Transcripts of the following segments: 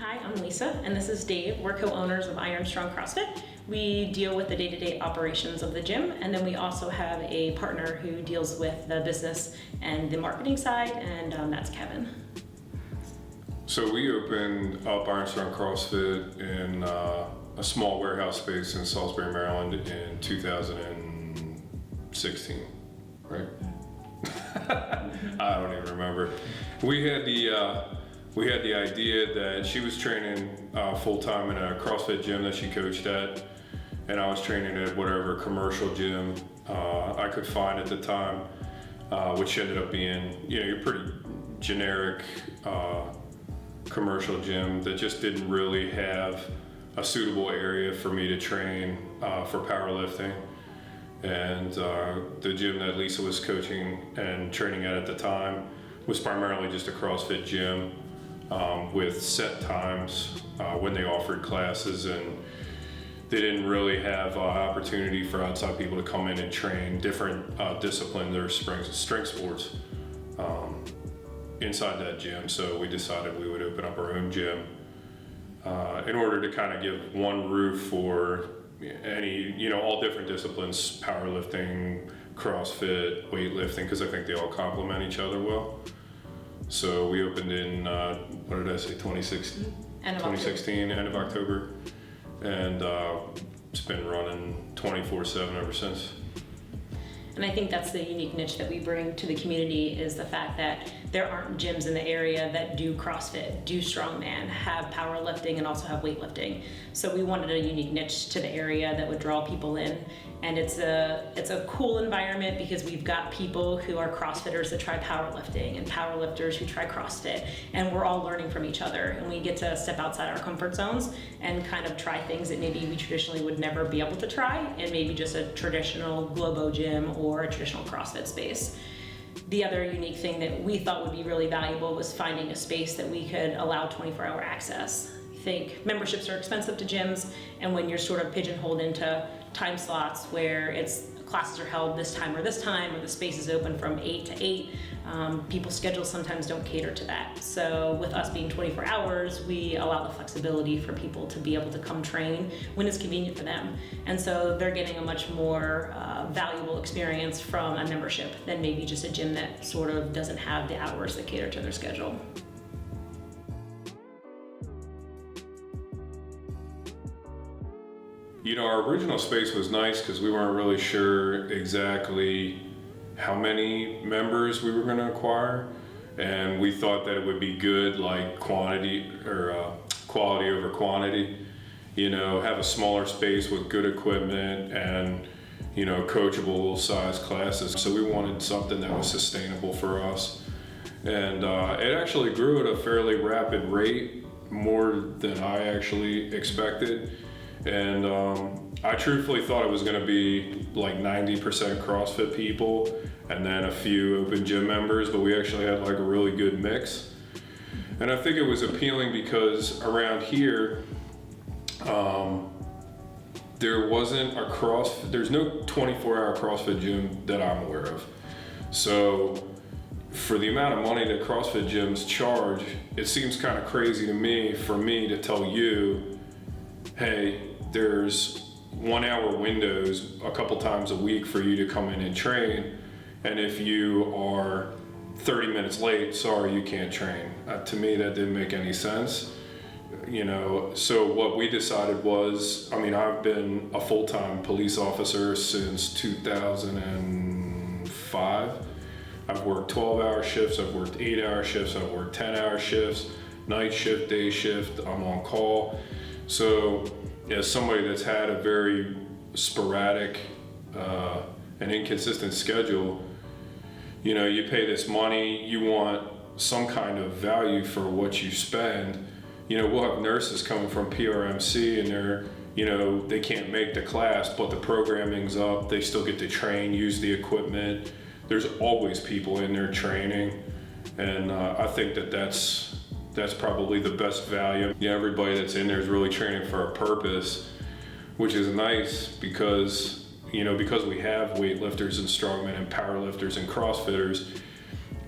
Hi, I'm Lisa, and this is Dave. We're co-owners of Iron Strong CrossFit. We deal with the day-to-day operations of the gym, and then we also have a partner who deals with the business and the marketing side, and that's Kevin. So we opened up Iron Strong CrossFit in a small warehouse space in Salisbury, Maryland in 2016, right? I don't even remember. We had the idea that she was training full-time in a CrossFit gym that she coached at, and I was training at whatever commercial gym I could find at the time, which ended up being, your pretty generic commercial gym that just didn't really have a suitable area for me to train for powerlifting. And the gym that Lisa was coaching and training at the time was primarily just a CrossFit gym with set times when they offered classes, and they didn't really have opportunity for outside people to come in and train different disciplines or strength sports inside that gym. So we decided we would open up our own gym in order to kind of give one roof for any, all different disciplines, powerlifting, CrossFit, weightlifting, because I think they all complement each other well. So we opened in, 2016? End of 2016, end of October. And it's been running 24/7 ever since. And I think that's the unique niche that we bring to the community, is the fact that there aren't gyms in the area that do CrossFit, do strongman, have powerlifting, and also have weightlifting. So we wanted a unique niche to the area that would draw people in. And it's a cool environment because we've got people who are CrossFitters that try powerlifting and powerlifters who try CrossFit, and we're all learning from each other, and we get to step outside our comfort zones and kind of try things that maybe we traditionally would never be able to try in maybe just a traditional Globo gym or a traditional CrossFit space. The other unique thing that we thought would be really valuable was finding a space that we could allow 24-hour access. I think memberships are expensive to gyms, and when you're sort of pigeonholed into time slots where classes are held this time, or the space is open from 8 to 8, people's schedules sometimes don't cater to that. So with us being 24 hours, we allow the flexibility for people to be able to come train when it's convenient for them. And so they're getting a much more valuable experience from a membership than maybe just a gym that sort of doesn't have the hours that cater to their schedule. Our original space was nice because we weren't really sure exactly how many members we were going to acquire, and we thought that it would be good, like quantity or quality over quantity. Have a smaller space with good equipment and coachable size classes. So we wanted something that was sustainable for us, and it actually grew at a fairly rapid rate, more than I actually expected. And I truthfully thought it was going to be like 90% CrossFit people and then a few open gym members, but we actually had like a really good mix. And I think it was appealing because around here, there's no 24-hour CrossFit gym that I'm aware of. So for the amount of money that CrossFit gyms charge, it seems kind of crazy to me to tell you, hey, there's 1 hour windows a couple times a week for you to come in and train, and if you are 30 minutes late, sorry, you can't train. To me, that didn't make any sense. So what we decided was, I've been a full-time police officer since 2005. I've worked 12-hour shifts, I've worked 8-hour shifts, I've worked 10-hour shifts, night shift, day shift, I'm on call. So as somebody that's had a very sporadic and inconsistent schedule, you pay this money, you want some kind of value for what you spend. We'll have nurses coming from PRMC and they can't make the class, but the programming's up, they still get to train, use the equipment. There's always people in there training, and I think that's probably the best value. Everybody that's in there is really training for a purpose, which is nice because we have weightlifters and strongmen and powerlifters and CrossFitters.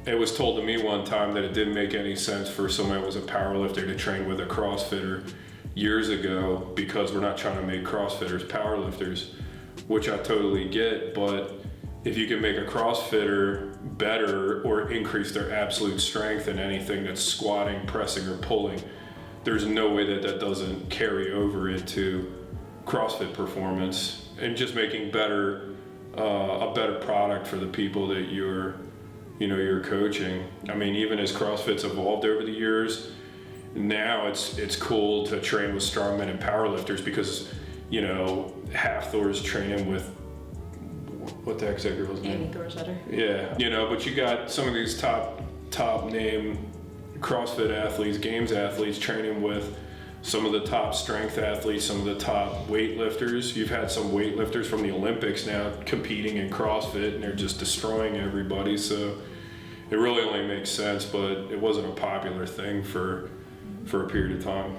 it was told to me one time that it didn't make any sense for someone that was a power lifter to train with a CrossFitter years ago, because we're not trying to make CrossFitters power lifters, which I totally get. But if you can make a CrossFitter better or increase their absolute strength in anything that's squatting, pressing, or pulling, there's no way that that doesn't carry over into CrossFit performance and just making a better product for the people that you're coaching. I mean, even as CrossFit's evolved over the years, now it's cool to train with strongmen and powerlifters, because Hathor's training with, what the heck's that girl's name? Amy Thorsetter. Yeah, but you got some of these top name CrossFit athletes, games athletes, training with some of the top strength athletes, some of the top weightlifters. You've had some weightlifters from the Olympics now competing in CrossFit, and they're just destroying everybody. So it really only makes sense, but it wasn't a popular thing for a period of time.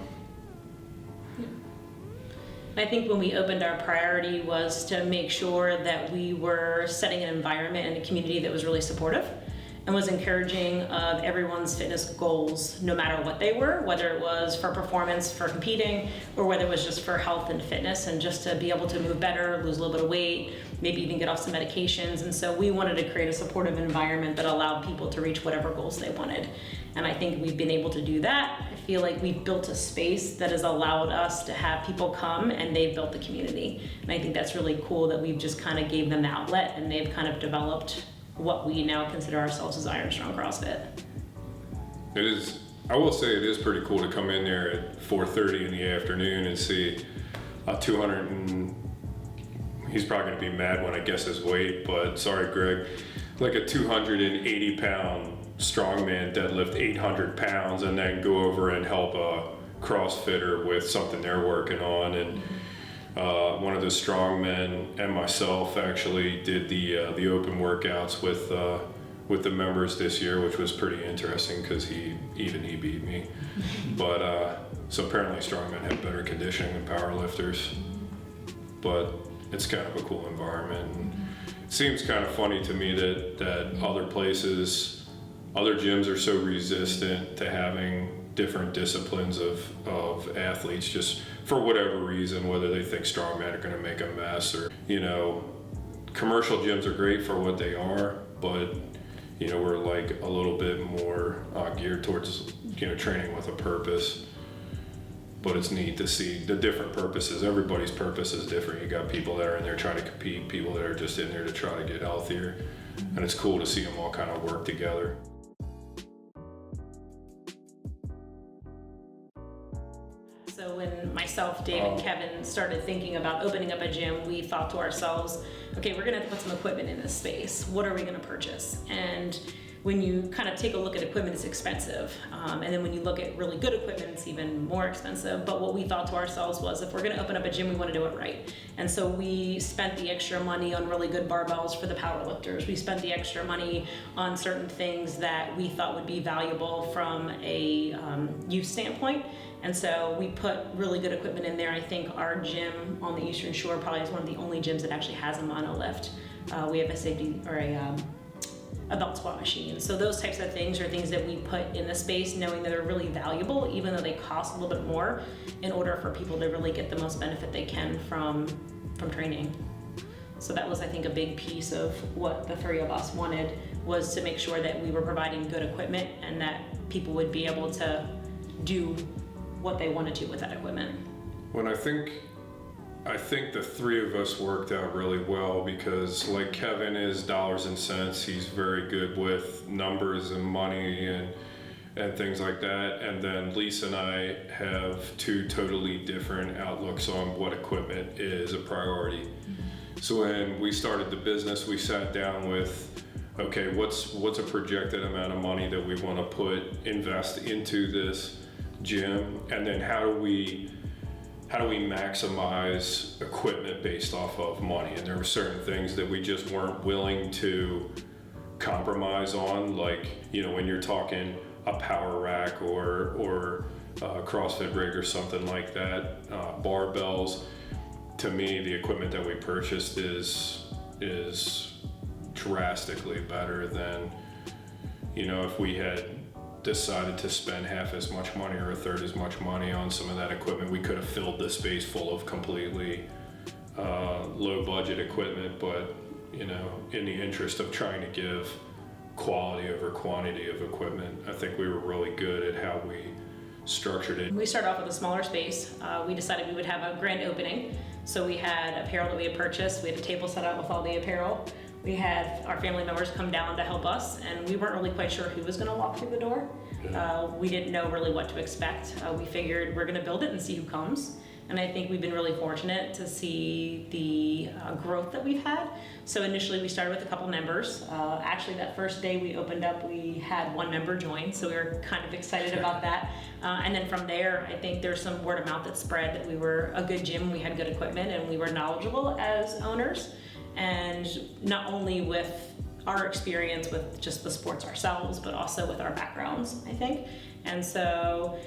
I think when we opened, our priority was to make sure that we were setting an environment and a community that was really supportive and was encouraging of everyone's fitness goals, no matter what they were, whether it was for performance, for competing, or whether it was just for health and fitness, and just to be able to move better, lose a little bit of weight, maybe even get off some medications. And so we wanted to create a supportive environment that allowed people to reach whatever goals they wanted. And I think we've been able to do that. I feel like we've built a space that has allowed us to have people come, and they've built the community. And I think that's really cool that we've just kind of gave them the outlet, and they've kind of developed what we now consider ourselves as Iron Strong CrossFit. It is, I will say it is pretty cool to come in there at 4:30 in the afternoon and see a 200 and, he's probably gonna be mad when I guess his weight, but sorry Greg, like a 280 pound strongman deadlift 800 pounds and then go over and help a CrossFitter with something they're working on. And one of the strongmen and myself actually did the open workouts with the members this year, which was pretty interesting because he beat me. But so apparently strongmen have better conditioning than powerlifters, but it's kind of a cool environment. And it seems kind of funny to me that other places, other gyms are so resistant to having different disciplines of athletes, just for whatever reason, whether they think strongmen are going to make a mess, or commercial gyms are great for what they are, but we're like a little bit more geared towards training with a purpose. But it's neat to see the different purposes. Everybody's purpose is different. You got people that are in there trying to compete, people that are just in there to try to get healthier, and it's cool to see them all kind of work together. So when myself, Dave, and Kevin started thinking about opening up a gym, we thought to ourselves, okay, we're gonna put some equipment in this space. What are we gonna purchase? And when you kind of take a look at equipment, it's expensive. And then when you look at really good equipment, it's even more expensive. But what we thought to ourselves was, if we're gonna open up a gym, we wanna do it right. And so we spent the extra money on really good barbells for the powerlifters. We spent the extra money on certain things that we thought would be valuable from a use standpoint. And so we put really good equipment in there. I think our gym on the Eastern Shore probably is one of the only gyms that actually has a monolift. We have a safety or a belt squat machine. So those types of things are things that we put in the space, knowing that they're really valuable, even though they cost a little bit more, in order for people to really get the most benefit they can from training. So that was, I think, a big piece of what the three of us wanted, was to make sure that we were providing good equipment and that people would be able to do what they wanted to with that equipment. When I think the three of us worked out really well, because like Kevin is dollars and cents, he's very good with numbers and money and things like that. And then Lisa and I have two totally different outlooks on what equipment is a priority. Mm-hmm. So when we started the business, we sat down with, okay, what's a projected amount of money that we want to invest into this gym, and then how do we maximize equipment based off of money? And there were certain things that we just weren't willing to compromise on, like when you're talking a power rack or a CrossFit rig or something like that, barbells. To me, the equipment that we purchased is drastically better than you know, if we had decided to spend half as much money or a third as much money on some of that equipment, we could have filled the space full of completely low budget equipment. But, you know, in the interest of trying to give quality over quantity of equipment, I think we were really good at how we structured it. We started off with a smaller space. We decided we would have a grand opening. So we had apparel that we had purchased. We had a table set up with all the apparel. We had our family members come down to help us, and we weren't really quite sure who was going to walk through the door. We didn't know really what to expect. We figured we're going to build it and see who comes. And I think we've been really fortunate to see the growth that we've had. So initially we started with a couple members. Actually, that first day we opened up, we had one member join, so we were kind of excited about that. And then from there, I think there's some word of mouth that spread that we were a good gym, we had good equipment, and we were knowledgeable as owners. And not only with our experience with just the sports ourselves, but also with our backgrounds, I think. And so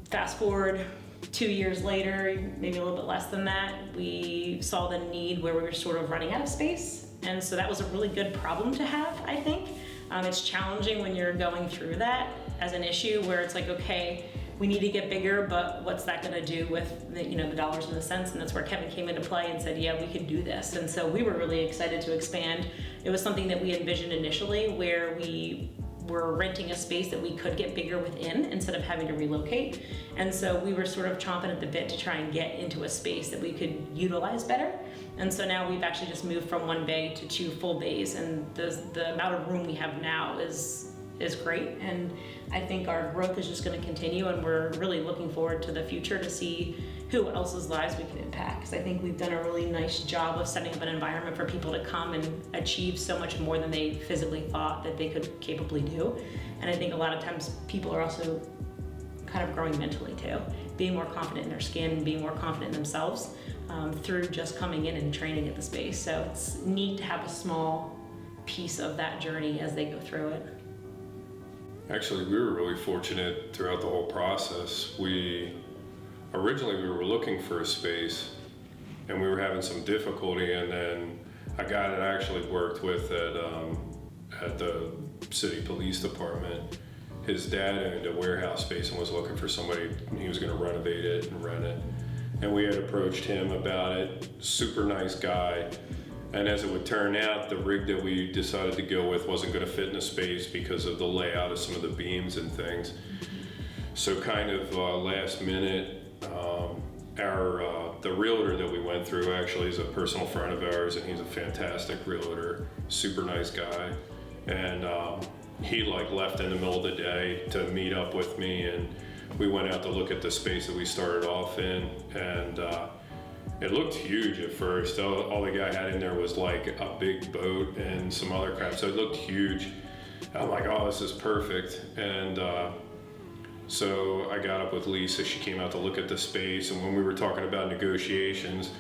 fast forward 2 years later, maybe a little bit less than that, we saw the need where we were sort of running out of space. And so that was a really good problem to have, I think. It's challenging when you're going through that as an issue where it's like, okay, we need to get bigger, but what's that gonna do with the, you know, the dollars and the cents? And that's where Kevin came into play and said, yeah, we can do this. And so we were really excited to expand. It was something that we envisioned initially where we were renting a space that we could get bigger within instead of having to relocate. And so we were sort of chomping at the bit to try and get into a space that we could utilize better. And so now we've actually just moved from 1 bay to 2 full bays, and the amount of room we have now is great. And I think our growth is just going to continue, and we're really looking forward to the future to see who else's lives we can impact. Because I think we've done a really nice job of setting up an environment for people to come and achieve so much more than they physically thought that they could capably do. And I think a lot of times people are also kind of growing mentally too, being more confident in their skin, being more confident in themselves through just coming in and training at the space. So it's neat to have a small piece of that journey as they go through it. Actually, we were really fortunate throughout the whole process. Originally we were looking for a space and we were having some difficulty, and then a guy that I actually worked with at the city police department, his dad owned a warehouse space and was looking for somebody. He was going to renovate it and rent it, and we had approached him about it. Super nice guy. And as it would turn out, the rig that we decided to go with wasn't going to fit in the space because of the layout of some of the beams and things. So kind of last minute, the realtor that we went through actually is a personal friend of ours, and he's a fantastic realtor, super nice guy. And he left in the middle of the day to meet up with me, and we went out to look at the space that we started off in, and it looked huge at first. All the guy had in there was like a big boat and some other crap, so it looked huge. I'm like, oh, this is perfect. And so I got up with Lisa. She came out to look at the space, and when we were talking about negotiations,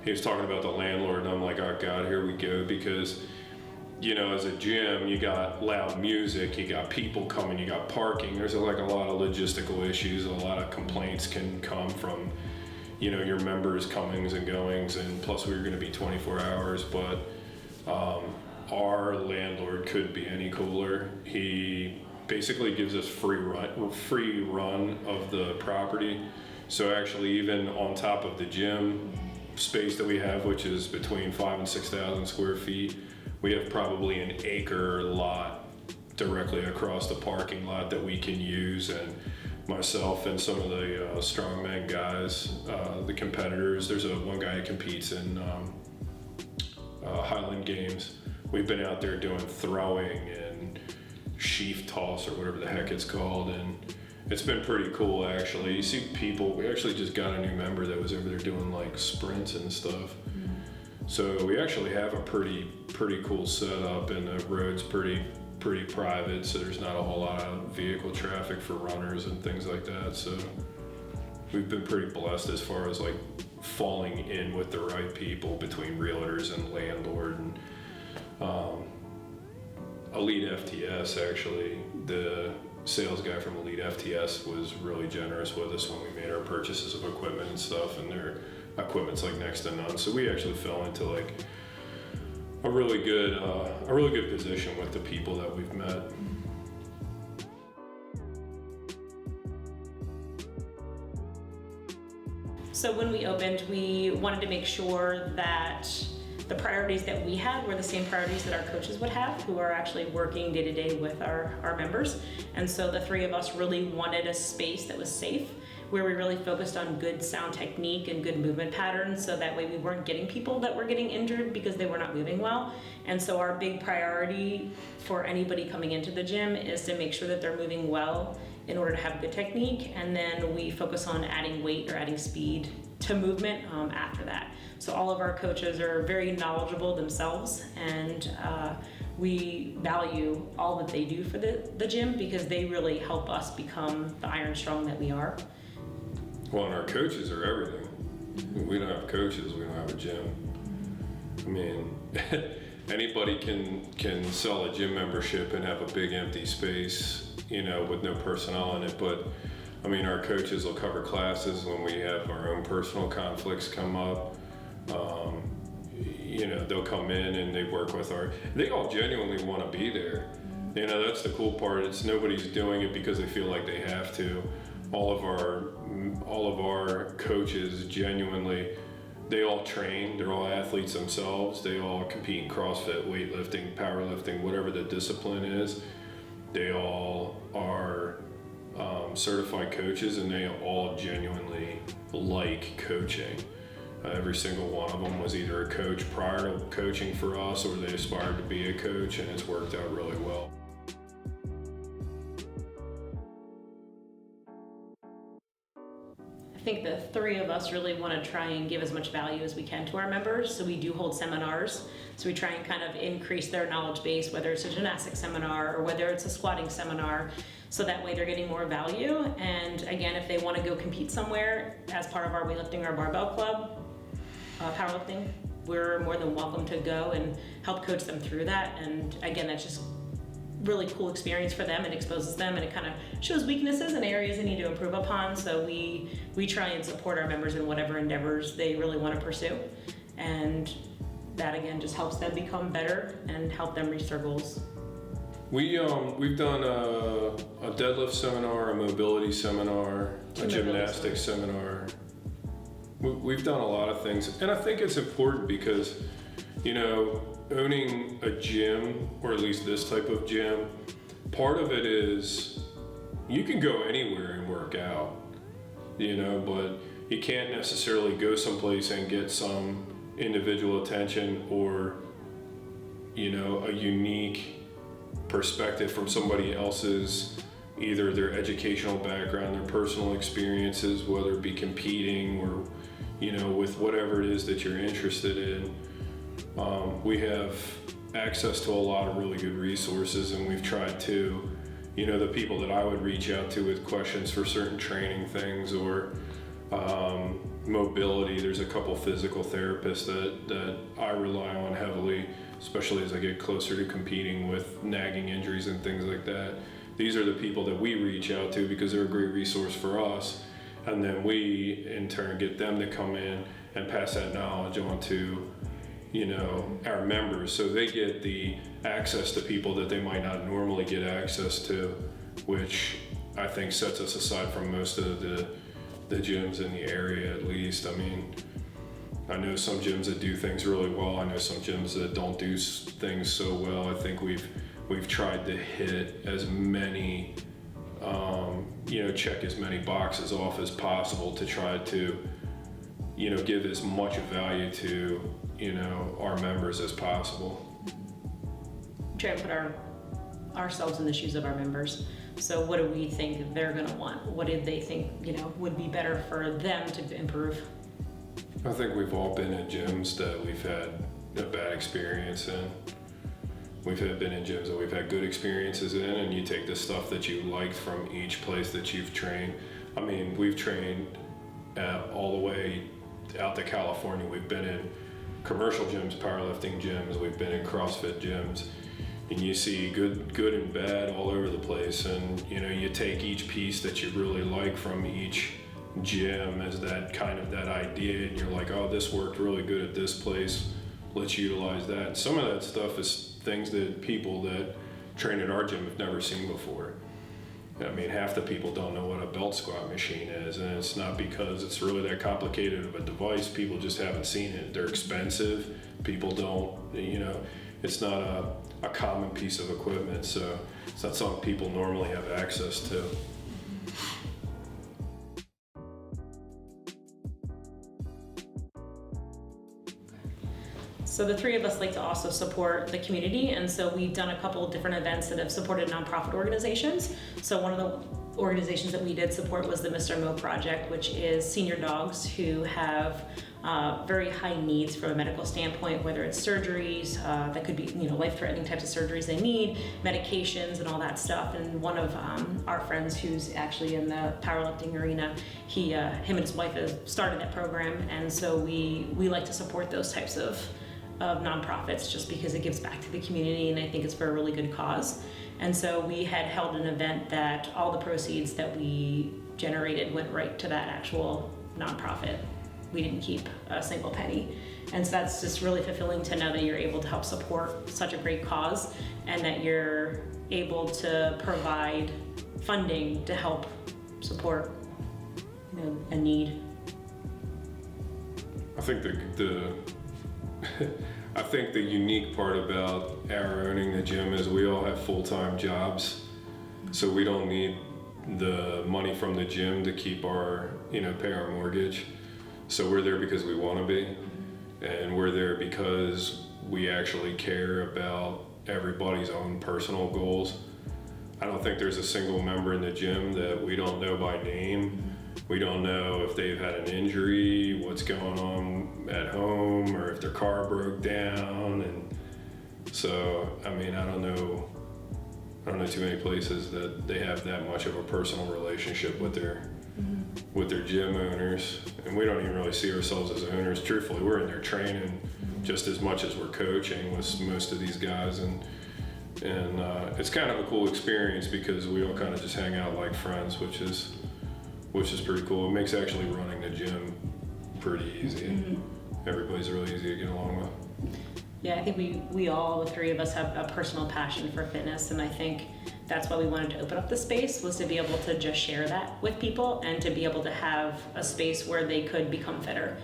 he was talking about the landlord, and I'm like, oh God, here we go. Because, you know, as a gym, you got loud music, you got people coming, you got parking. There's like a lot of logistical issues. A lot of complaints can come from, you know, your members' comings and goings, and plus we were going to be 24 hours, but our landlord couldn't be any cooler. He basically gives us free run of the property. So actually, even on top of the gym space that we have, which is between 5,000 and 6,000 square feet, we have probably an acre lot directly across the parking lot that we can use. And myself and some of the strongman guys, the competitors, there's one guy who competes in Highland Games. We've been out there doing throwing and sheaf toss or whatever the heck it's called, and it's been pretty cool actually. You see people, we actually just got a new member that was over there doing like sprints and stuff. So we actually have a pretty cool setup, and the road's pretty private, so there's not a whole lot of vehicle traffic for runners and things like that. So we've been pretty blessed as far as like falling in with the right people between realtors and landlord. And Elite FTS, actually, the sales guy from Elite FTS was really generous with us when we made our purchases of equipment and stuff, and their equipment's like next to none. So we actually fell into like a really good position with the people that we've met. So when we opened, we wanted to make sure that the priorities that we had were the same priorities that our coaches would have, who are actually working day to day with our members. And so the three of us really wanted a space that was safe, where we really focused on good sound technique and good movement patterns, so that way we weren't getting people that were getting injured because they were not moving well. And so our big priority for anybody coming into the gym is to make sure that they're moving well in order to have good technique, and then we focus on adding weight or adding speed to movement after that. So all of our coaches are very knowledgeable themselves, and we value all that they do for the gym, because they really help us become the iron strong that we are. Well, and our coaches are everything. We don't have coaches, we don't have a gym. I mean, anybody can sell a gym membership and have a big empty space, you know, with no personnel in it. But I mean, our coaches will cover classes when we have our own personal conflicts come up. You know, they'll come in and they work with they all genuinely want to be there. You know, that's the cool part. It's nobody's doing it because they feel like they have to. All of our coaches genuinely, they all train, they're all athletes themselves. They all compete in CrossFit, weightlifting, powerlifting, whatever the discipline is. They all are certified coaches, and they all genuinely like coaching. Every single one of them was either a coach prior to coaching for us, or they aspired to be a coach, and it's worked out really well. I think the three of us really want to try and give as much value as we can to our members. So we do hold seminars. So we try and kind of increase their knowledge base, whether it's a gymnastics seminar or whether it's a squatting seminar. So that way they're getting more value. And again, if they want to go compete somewhere as part of our weightlifting or barbell club, powerlifting, we're more than welcome to go and help coach them through that. And again, that's just really cool experience for them. It exposes them, and it kind of shows weaknesses and areas they need to improve upon. So we try and support our members in whatever endeavors they really want to pursue. And that again just helps them become better and help them reach their goals. We've done a deadlift seminar, a mobility seminar, a gymnastics seminar. We've done a lot of things, and I think it's important because, you know, owning a gym, or at least this type of gym, part of it is you can go anywhere and work out, you know, but you can't necessarily go someplace and get some individual attention or, you know, a unique perspective from somebody else's, either their educational background, their personal experiences, whether it be competing or, you know, with whatever it is that you're interested in. We have access to a lot of really good resources, and we've tried to, you know, the people that I would reach out to with questions for certain training things or mobility, there's a couple physical therapists that I rely on heavily, especially as I get closer to competing with nagging injuries and things like that. These are the people that we reach out to because they're a great resource for us, and then we in turn get them to come in and pass that knowledge on to, you know, our members, so they get the access to people that they might not normally get access to, which I think sets us aside from most of the gyms in the area, at least. I mean, I know some gyms that do things really well. I know some gyms that don't do things so well. I think we've tried to hit as many, you know, check as many boxes off as possible to try to, you know, give as much value to, you know, our members as possible. Try to put ourselves in the shoes of our members. So what do we think they're going to want? What did they think, you know, would be better for them to improve? I think we've all been in gyms that we've had a bad experience in. We've been in gyms that we've had good experiences in, and you take the stuff that you liked from each place that you've trained. I mean, we've trained all the way out to California. We've been in commercial gyms, powerlifting gyms, we've been in CrossFit gyms, and you see good and bad all over the place. And, you know, you take each piece that you really like from each gym as that kind of that idea, and you're like, oh, this worked really good at this place, let's utilize that. And some of that stuff is things that people that train at our gym have never seen before. I mean, half the people don't know what a belt squat machine is, and it's not because it's really that complicated of a device. People just haven't seen it. They're expensive. People don't, it's not a common piece of equipment, so it's not something people normally have access to. So the three of us like to also support the community, and so we've done a couple of different events that have supported nonprofit organizations. So one of the organizations that we did support was the Mr. Mo Project, which is senior dogs who have very high needs from a medical standpoint, whether it's surgeries, that could be life-threatening types of surgeries they need, medications and all that stuff. And one of our friends who's actually in the powerlifting arena, him and his wife have started that program, and so we like to support those types of nonprofits just because it gives back to the community, and I think it's for a really good cause. And so we had held an event that all the proceeds that we generated went right to that actual nonprofit. We didn't keep a single penny. And so that's just really fulfilling to know that you're able to help support such a great cause, and that you're able to provide funding to help support a need. I think I think the unique part about our owning the gym is we all have full-time jobs, so we don't need the money from the gym to keep our, pay our mortgage. So we're there because we want to be, and we're there because we actually care about everybody's own personal goals. I don't think there's a single member in the gym that we don't know by name. We don't know if they've had an injury, what's going on at home, or if their car broke down. And so, I don't know too many places that they have that much of a personal relationship with their gym owners. And we don't even really see ourselves as owners. Truthfully, we're in there training just as much as we're coaching with most of these guys. And it's kind of a cool experience because we all kind of just hang out like friends, which is pretty cool. It makes actually running the gym pretty easy. Mm-hmm. Everybody's really easy to get along with. Yeah, I think we all, the three of us, have a personal passion for fitness, and I think that's why we wanted to open up the space, was to be able to just share that with people and to be able to have a space where they could become fitter.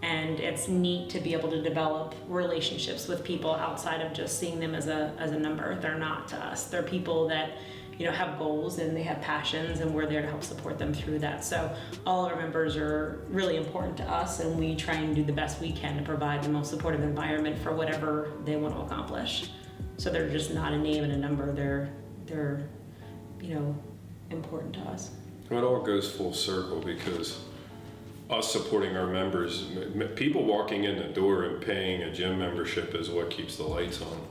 And it's neat to be able to develop relationships with people outside of just seeing them as a number. They're not to us. They're people that have goals and they have passions, and we're there to help support them through that. So all our members are really important to us, and we try and do the best we can to provide the most supportive environment for whatever they want to accomplish. So they're just not a name and a number. They're important to us. It all goes full circle because us supporting our members, people walking in the door and paying a gym membership is what keeps the lights on.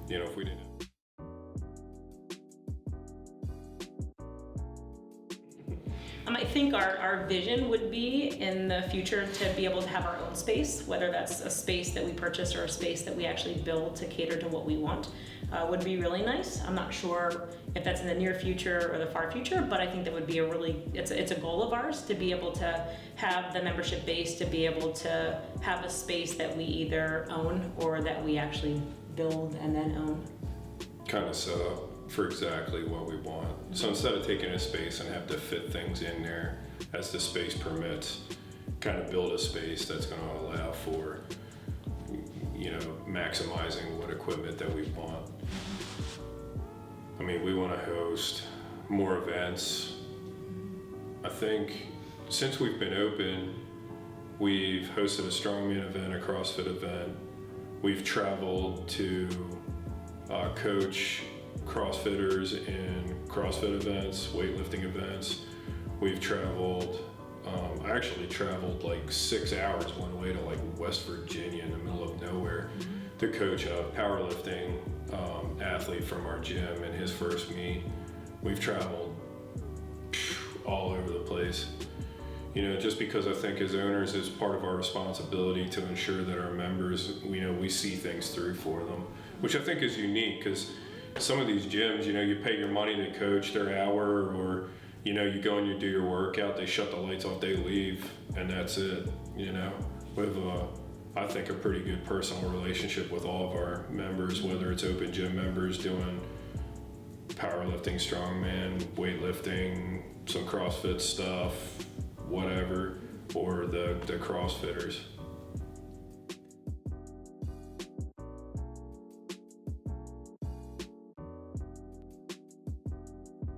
If we didn't. I think our vision would be in the future to be able to have our own space, whether that's a space that we purchase or a space that we actually build to cater to what we want, would be really nice. I'm not sure if that's in the near future or the far future, but I think that would be it's a goal of ours to be able to have the membership base, to be able to have a space that we either own or that we actually build and then own. Kind of set up for exactly what we want. So instead of taking a space and have to fit things in there as the space permits, kind of build a space that's going to allow for, maximizing what equipment that we want. We want to host more events. I think since we've been open, we've hosted a strongman event, a CrossFit event. We've traveled to coach CrossFitters in CrossFit events, weightlifting events. We've traveled, I actually traveled like 6 hours one way to like West Virginia in the middle of nowhere to coach a powerlifting athlete from our gym in his first meet. We've traveled all over the place. Just because I think as owners, it's part of our responsibility to ensure that our members, we see things through for them, which I think is unique because some of these gyms, you pay your money to coach their hour, or, you go and you do your workout, they shut the lights off, they leave, and that's it. We have, I think, a pretty good personal relationship with all of our members, whether it's open gym members doing powerlifting, strongman, weightlifting, some CrossFit stuff, whatever, or the CrossFitters.